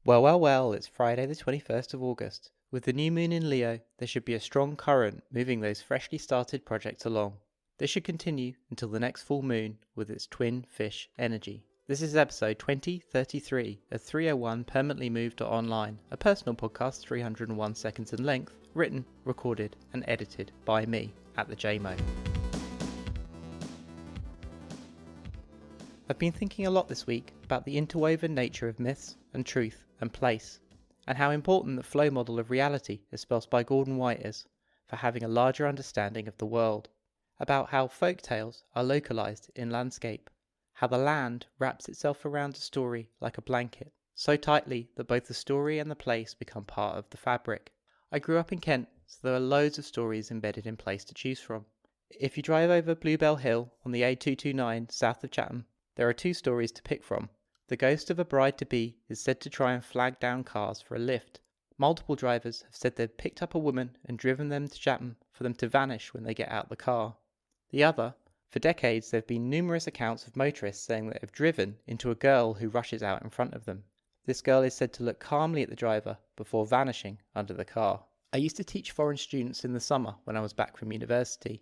Well, it's Friday the 21st of August. With the new moon in Leo, there should be a strong current moving those freshly started projects along. This should continue until the next full moon with its twin fish energy. This is episode 2033 of 301 Permanently Moved or Online, a personal podcast 301 seconds in length, written, recorded and edited by me at the JMO. I've been thinking a lot this week about the interwoven nature of myths and truth and place, and how important the flow model of reality espoused by Gordon White is for having a larger understanding of the world, about how folktales are localized in landscape, how the land wraps itself around a story like a blanket, so tightly that both the story and the place become part of the fabric. I grew up in Kent, so there are loads of stories embedded in place to choose from. If you drive over Bluebell Hill on the A229 south of Chatham, there are two stories to pick from. The ghost of a bride-to-be is said to try and flag down cars for a lift. Multiple drivers have said they've picked up a woman and driven them to Chatham for them to vanish when they get out the car. The other, for decades there have been numerous accounts of motorists saying that they've driven into a girl who rushes out in front of them. This girl is said to look calmly at the driver before vanishing under the car. I used to teach foreign students in the summer when I was back from university.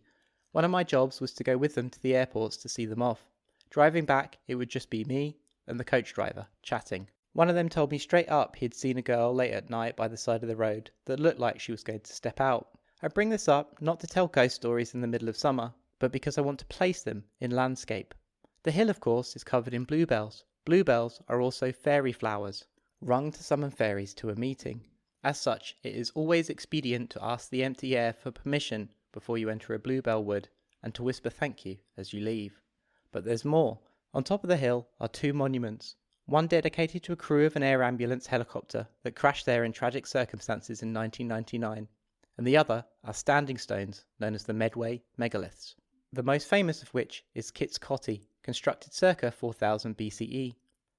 One of my jobs was to go with them to the airports to see them off. Driving back, it would just be me and the coach driver, chatting. One of them told me straight up he had seen a girl late at night by the side of the road that looked like she was going to step out. I bring this up not to tell ghost stories in the middle of summer, but because I want to place them in landscape. The hill, of course, is covered in bluebells. Bluebells are also fairy flowers, rung to summon fairies to a meeting. As such, it is always expedient to ask the empty air for permission before you enter a bluebell wood, and to whisper thank you as you leave. But there's more. On top of the hill are two monuments, one dedicated to a crew of an air ambulance helicopter that crashed there in tragic circumstances in 1999, and the other are standing stones known as the Medway Megaliths, the most famous of which is Kit's Cotti, constructed circa 4000 BCE.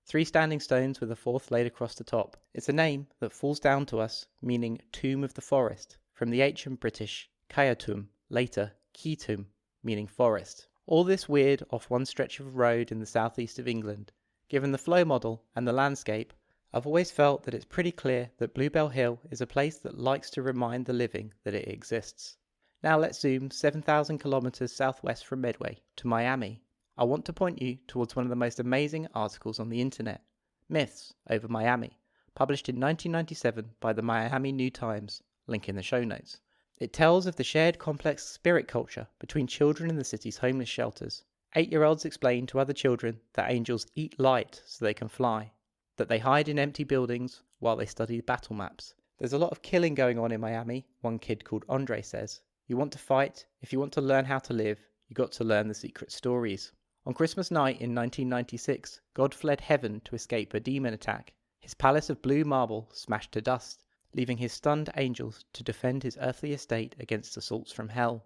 3 standing stones with a fourth laid across the top. It's a name that falls down to us, meaning tomb of the forest, from the ancient British Caeatum, later Keatum, meaning forest. All this weird off one stretch of road in the southeast of England. Given the flow model and the landscape, I've always felt that it's pretty clear that Bluebell Hill is a place that likes to remind the living that it exists. Now let's zoom 7,000 kilometers southwest from Medway to Miami. I want to point you towards one of the most amazing articles on the internet, Myths over Miami, published in 1997 by the Miami New Times, link in the show notes. It tells of the shared complex spirit culture between children in the city's homeless shelters. 8-year-olds explain to other children that angels eat light so they can fly, that they hide in empty buildings while they study battle maps. There's a lot of killing going on in Miami, one kid called Andre says. You want to fight, if you want to learn how to live, you got to learn the secret stories. On Christmas night in 1996, God fled heaven to escape a demon attack. His palace of blue marble smashed to dust, leaving his stunned angels to defend his earthly estate against assaults from hell.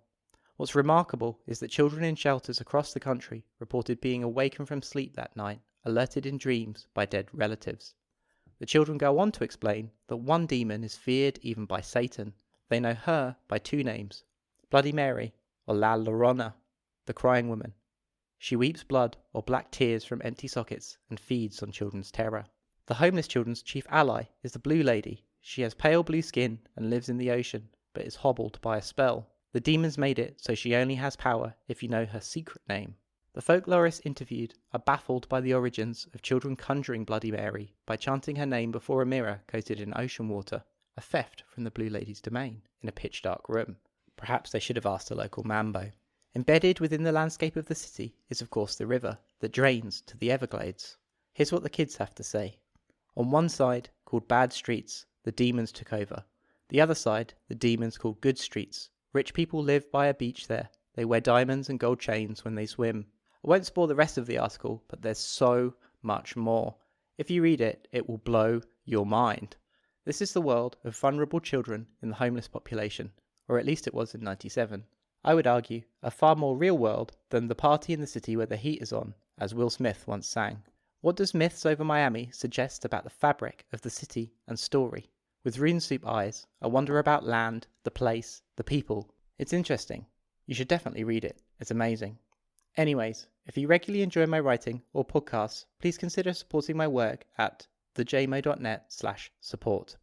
What's remarkable is that children in shelters across the country reported being awakened from sleep that night, alerted in dreams by dead relatives. The children go on to explain that one demon is feared even by Satan. They know her by 2 names, Bloody Mary or La Llorona, the crying woman. She weeps blood or black tears from empty sockets and feeds on children's terror. The homeless children's chief ally is the Blue Lady. She has pale blue skin and lives in the ocean, but is hobbled by a spell. The demons made it so she only has power if you know her secret name. The folklorists interviewed are baffled by the origins of children conjuring Bloody Mary by chanting her name before a mirror coated in ocean water, a theft from the Blue Lady's domain, in a pitch-dark room. Perhaps they should have asked a local mambo. Embedded within the landscape of the city is of course the river that drains to the Everglades. Here's what the kids have to say. On one side, called Bad Streets, the demons took over. The other side, the demons called Good Streets. Rich people live by a beach there. They wear diamonds and gold chains when they swim. I won't spoil the rest of the article, but there's so much more. If you read it, it will blow your mind. This is the world of vulnerable children in the homeless population, or at least it was in 97. I would argue a far more real world than the party in the city where the heat is on, as Will Smith once sang. What does Myths over Miami suggest about the fabric of the city and story? With rune soup eyes, I wonder about land, the place, the people. It's interesting. You should definitely read it. It's amazing. Anyways, if you regularly enjoy my writing or podcasts, please consider supporting my work at thejmo.net/support.